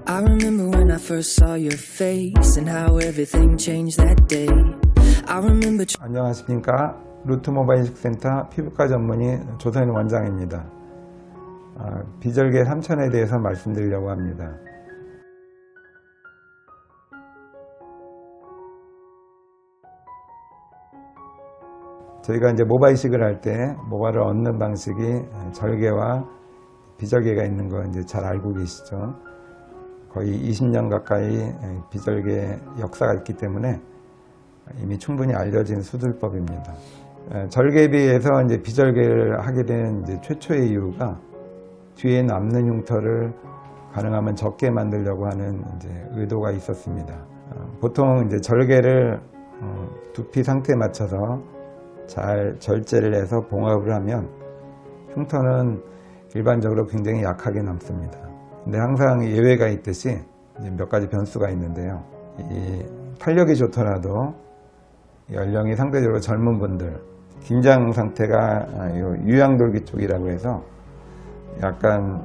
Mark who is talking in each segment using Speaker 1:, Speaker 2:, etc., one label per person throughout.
Speaker 1: I remember when I first saw your face and how everything changed that day. I remember.
Speaker 2: 안녕하십니까. 루트 모바일 이식센터 피부과 전문의 조선인 원장입니다. 비절개 삼천에 대해서 말씀드리려고 합니다. 저희가 이제 모발 이식을 할 때 모발을 얻는 방식이 절개와 비절개가 있는 거 이제 잘 알고 계시죠. 거의 20년 가까이 비절개 역사가 있기 때문에 이미 충분히 알려진 수술법입니다. 절개에 비해서 이제 비절개를 하게 된 이제 최초의 이유가 뒤에 남는 흉터를 가능하면 적게 만들려고 하는 이제 의도가 있었습니다. 보통 이제 절개를 두피 상태에 맞춰서 잘 절제를 해서 봉합을 하면 흉터는 일반적으로 굉장히 약하게 남습니다. 근데 항상 예외가 있듯이 이제 몇 가지 변수가 있는데요. 이 탄력이 좋더라도 연령이 상대적으로 젊은 분들, 긴장 상태가 유양돌기 쪽이라고 해서 약간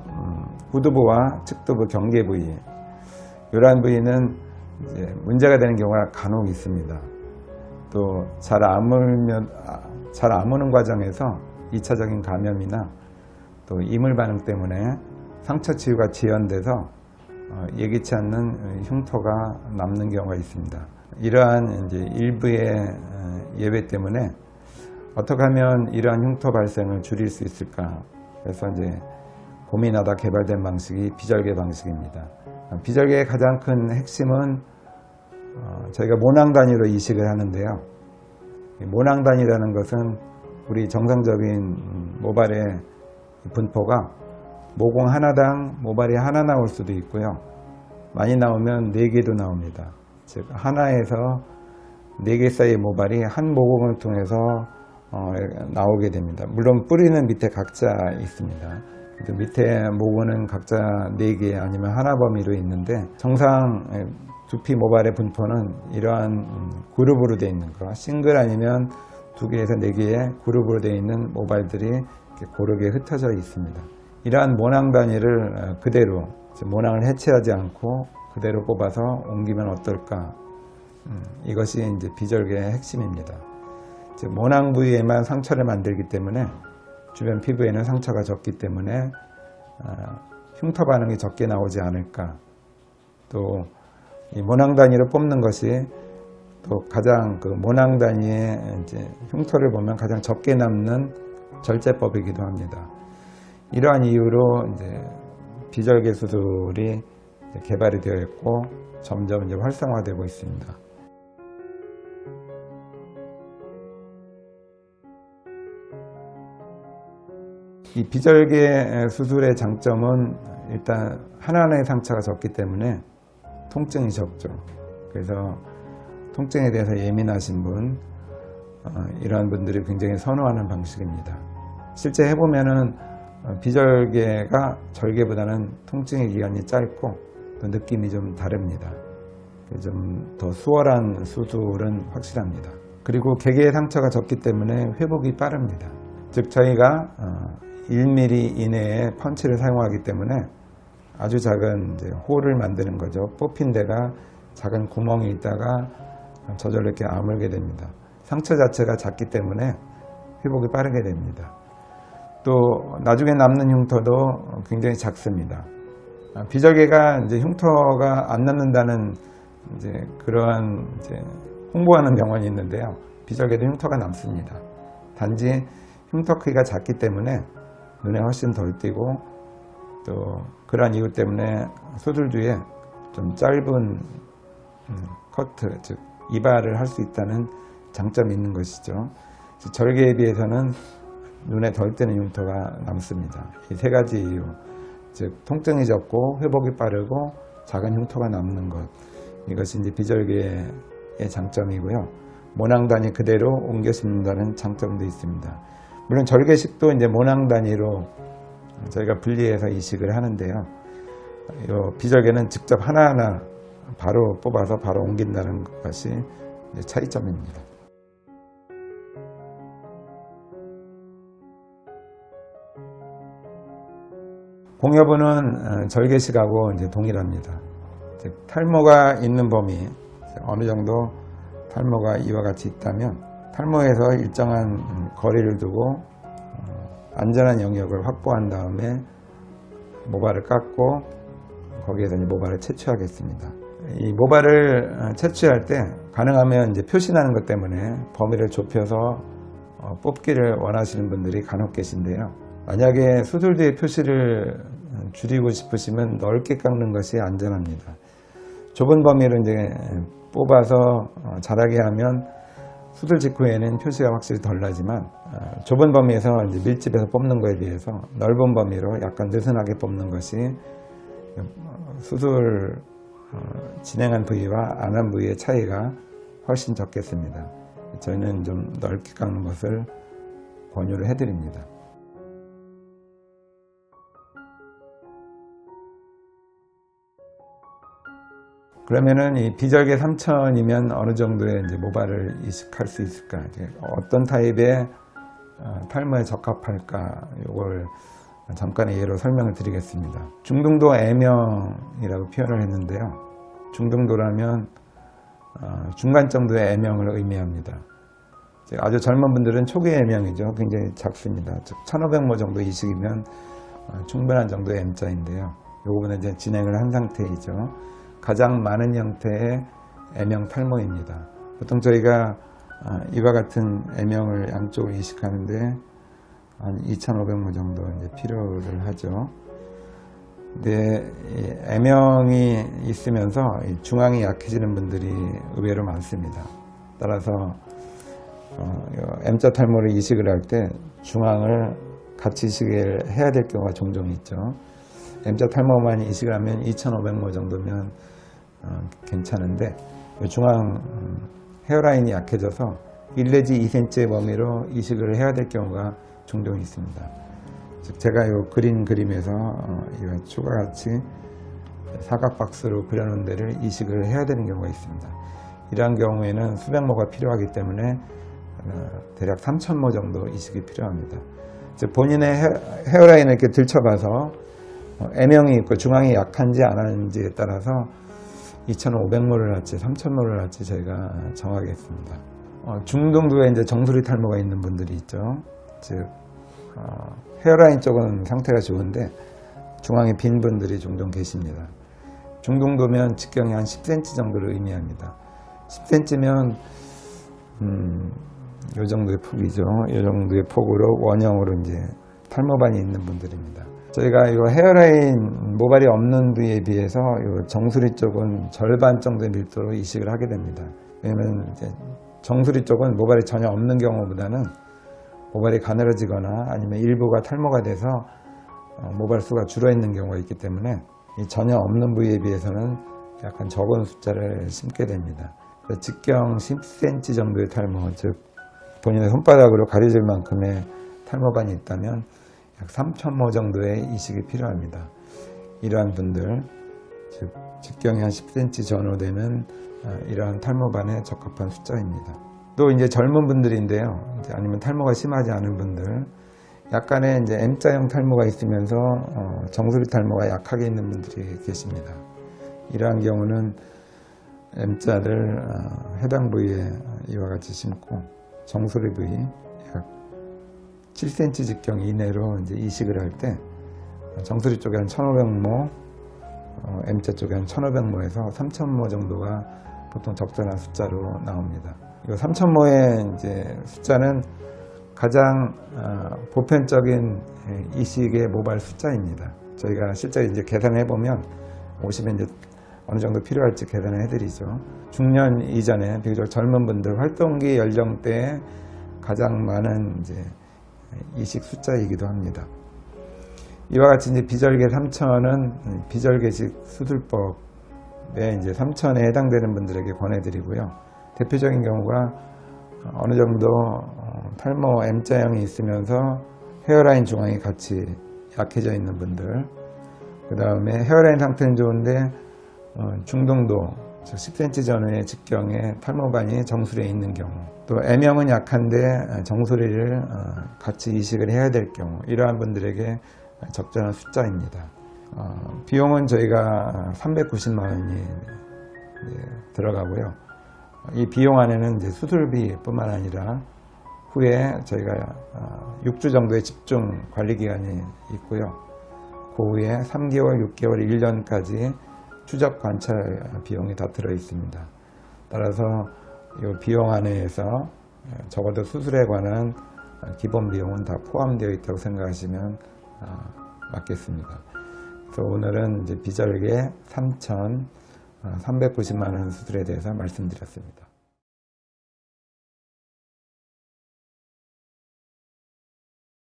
Speaker 2: 후두부와 측두부 경계 부위, 이러한 부위는 이제 문제가 되는 경우가 간혹 있습니다. 또 잘 아무는 과정에서 2차적인 감염이나 또 이물 반응 때문에 상처 치유가 지연돼서 예기치 않는 흉터가 남는 경우가 있습니다. 이러한 이제 일부의 예외 때문에 어떻게 하면 이러한 흉터 발생을 줄일 수 있을까? 그래서 이제 고민하다 개발된 방식이 비절개 방식입니다. 비절개의 가장 큰 핵심은 저희가 모낭 단위로 이식을 하는데요. 모낭 단위라는 것은 우리 정상적인 모발의 분포가 모공 하나당 모발이 하나 나올 수도 있고요. 많이 나오면 4개도 나옵니다. 즉 하나에서 4개 사이의 모발이 한 모공을 통해서 나오게 됩니다. 물론 뿌리는 밑에 각자 있습니다. 밑에 모공은 각자 4개 아니면 하나 범위로 있는데 정상 두피 모발의 분포는 이러한 그룹으로 되어 있는 거, 싱글 아니면 2개에서 4개의 그룹으로 되어 있는 모발들이 이렇게 고르게 흩어져 있습니다. 이러한 모낭 단위를 그대로 모낭을 해체하지 않고 그대로 뽑아서 옮기면 어떨까? 이것이 이제 비절개의 핵심입니다. 즉 모낭 부위에만 상처를 만들기 때문에 주변 피부에는 상처가 적기 때문에 흉터 반응이 적게 나오지 않을까? 또 이 모낭 단위로 뽑는 것이 또 가장 그 모낭 단위의 이제 흉터를 보면 가장 적게 남는 절제법이기도 합니다. 이러한 이유로 이제 비절개 수술이 개발이 되어 있고 점점 이제 활성화되고 있습니다. 이 비절개 수술의 장점은 일단 하나하나의 상처가 적기 때문에 통증이 적죠. 그래서 통증에 대해서 예민하신 분, 이러한 분들이 굉장히 선호하는 방식입니다. 실제 해보면은 비절개가 절개보다는 통증의 기간이 짧고 또 느낌이 좀 다릅니다. 좀 더 수월한 수술은 확실합니다. 그리고 개개의 상처가 적기 때문에 회복이 빠릅니다. 즉 저희가 1mm 이내에 펀치를 사용하기 때문에 아주 작은 이제 홀을 만드는 거죠. 뽑힌 데가 작은 구멍이 있다가 저절로 이렇게 아물게 됩니다. 상처 자체가 작기 때문에 회복이 빠르게 됩니다. 또 나중에 남는 흉터도 굉장히 작습니다. 비절개가 이제 흉터가 안 남는다는 이제 그러한 이제 홍보하는 병원이 있는데요. 비절개도 흉터가 남습니다. 단지 흉터 크기가 작기 때문에 눈에 훨씬 덜 띄고 또 그러한 이유 때문에 수술 뒤에 좀 짧은 커트, 즉 이발을 할 수 있다는 장점이 있는 것이죠. 절개에 비해서는 눈에 덜 띄는 흉터가 남습니다. 이 3가지 이유, 즉 통증이 적고 회복이 빠르고 작은 흉터가 남는 것, 이것이 이제 비절개의 장점이고요. 모낭 단위 그대로 옮겨 심는다는 장점도 있습니다. 물론 절개식도 이제 모낭 단위로 저희가 분리해서 이식을 하는데요. 이 비절개는 직접 하나하나 바로 뽑아서 바로 옮긴다는 것이 차이점입니다. 공여부는 절개식하고 이제 동일합니다. 즉 탈모가 있는 범위, 어느 정도 탈모가 이와 같이 있다면 탈모에서 일정한 거리를 두고 안전한 영역을 확보한 다음에 모발을 깎고 거기에서 이제 모발을 채취하겠습니다. 이 모발을 채취할 때 가능하면 이제 표시나는 것 때문에 범위를 좁혀서 뽑기를 원하시는 분들이 간혹 계신데요. 만약에 수술 뒤에 표시를 줄이고 싶으시면 넓게 깎는 것이 안전합니다. 좁은 범위로 이제 뽑아서 자라게 하면 수술 직후에는 표시가 확실히 덜 나지만 좁은 범위에서 이제 밀집해서 뽑는 거에 비해서 넓은 범위로 약간 느슨하게 뽑는 것이 수술 진행한 부위와 안 한 부위의 차이가 훨씬 적겠습니다. 저희는 좀 넓게 깎는 것을 권유를 해드립니다. 그러면은 이 비절개 3000이면 어느 정도의 이제 모발을 이식할 수 있을까? 어떤 타입의 탈모에 적합할까? 이걸 잠깐의 예로 설명을 드리겠습니다. 중등도 M형이라고 표현을 했는데요. 중등도라면 중간 정도의 M형을 의미합니다. 아주 젊은 분들은 초기 M형이죠. 굉장히 작습니다. 즉 1500모 정도 이식이면 충분한 정도의 M자인데요. 이 부분은 이제 진행을 한 상태이죠. 가장 많은 형태의 M형 탈모입니다. 보통 저희가 이와 같은 M형을 양쪽을 이식하는데 한 2,500모 정도 이제 필요를 하죠. 근데 M형이 있으면서 중앙이 약해지는 분들이 의외로 많습니다. 따라서 M자 탈모를 이식을 할 때 중앙을 같이 이식을 해야 될 경우가 종종 있죠. M자 탈모만 이식을 하면 2,500모 정도면 괜찮은데 중앙 헤어라인이 약해져서 1 내지 2cm의 범위로 이식을 해야 될 경우가 종종 있습니다. 즉 제가 이 그린 그림에서 이와 추가 같이 사각박스로 그려놓은 데를 이식을 해야 되는 경우가 있습니다. 이러한 경우에는 수백모가 필요하기 때문에 대략 3,000모 정도 이식이 필요합니다. 즉 본인의 헤어라인을 이렇게 들춰봐서 M형이 있고 중앙이 약한지 안 하는지에 따라서 2,500모를 할지 3,000모를 할지 저희가 정하겠습니다. 중등도에 이제 정수리 탈모가 있는 분들이 있죠. 즉 헤어라인 쪽은 상태가 좋은데 중앙에 빈 분들이 종종 계십니다. 중등도면 직경이 한 10cm 정도를 의미합니다. 10cm면 이 정도의 폭이죠. 이 정도의 폭으로 원형으로 이제 탈모반이 있는 분들입니다. 저희가 이 헤어라인 모발이 없는 부위에 비해서 이 정수리 쪽은 절반 정도의 밀도로 이식을 하게 됩니다. 왜냐면 이제 정수리 쪽은 모발이 전혀 없는 경우보다는 모발이 가늘어지거나 아니면 일부가 탈모가 돼서 모발 수가 줄어 있는 경우가 있기 때문에 이 전혀 없는 부위에 비해서는 약간 적은 숫자를 심게 됩니다. 직경 10cm 정도의 탈모, 즉 본인의 손바닥으로 가려질 만큼의 탈모반이 있다면 약 3,000모 정도의 이식이 필요합니다. 이러한 분들, 즉 직경이 한 10cm 전후 되는 이러한 탈모반에 적합한 숫자입니다. 또 이제 젊은 분들인데요, 아니면 탈모가 심하지 않은 분들, 약간의 이제 M자형 탈모가 있으면서 정수리 탈모가 약하게 있는 분들이 계십니다. 이러한 경우는 M자를 해당 부위에 이와 같이 심고 정수리 부위 약 7cm 직경 이내로 이제 이식을 할 때 정수리 쪽에 한 1,500모, M자 쪽에 한 1,500모에서 3,000모 정도가 보통 적절한 숫자로 나옵니다. 이 3,000모의 이제 숫자는 가장 보편적인 이식의 모발 숫자입니다. 저희가 실제 이제 계산해 보면 오시면 이제 어느 정도 필요할지 계산을 해드리죠. 중년 이전에 비교적 젊은 분들 활동기 연령대에 가장 많은 이제 이식 숫자이기도 합니다. 이와 같이 이제 비절개 3,000은 비절개식 수술법에 이제 3,000에 해당되는 분들에게 권해드리고요. 대표적인 경우가 어느 정도 탈모 M자형이 있으면서 헤어라인 중앙이 같이 약해져 있는 분들, 그 다음에 헤어라인 상태는 좋은데 중등도, 즉 10cm 전후의 직경에 탈모반이 정수리에 있는 경우, 또 M형은 약한데 정수리를 같이 이식을 해야 될 경우, 이러한 분들에게 적절한 숫자입니다. 비용은 저희가 390만 원이 들어가고요. 이 비용 안에는 이제 수술비뿐만 아니라 후에 저희가 6주 정도의 집중 관리 기간이 있고요. 그 후에 3개월, 6개월, 1년까지 추적 관찰 비용이 다 들어 있습니다. 따라서 이 비용 안에서 적어도 수술에 관한 기본 비용은 다 포함되어 있다고 생각하시면 맞겠습니다. 그래서 오늘은 이제 비절개 3,390만 원 수술에 대해서 말씀드렸습니다.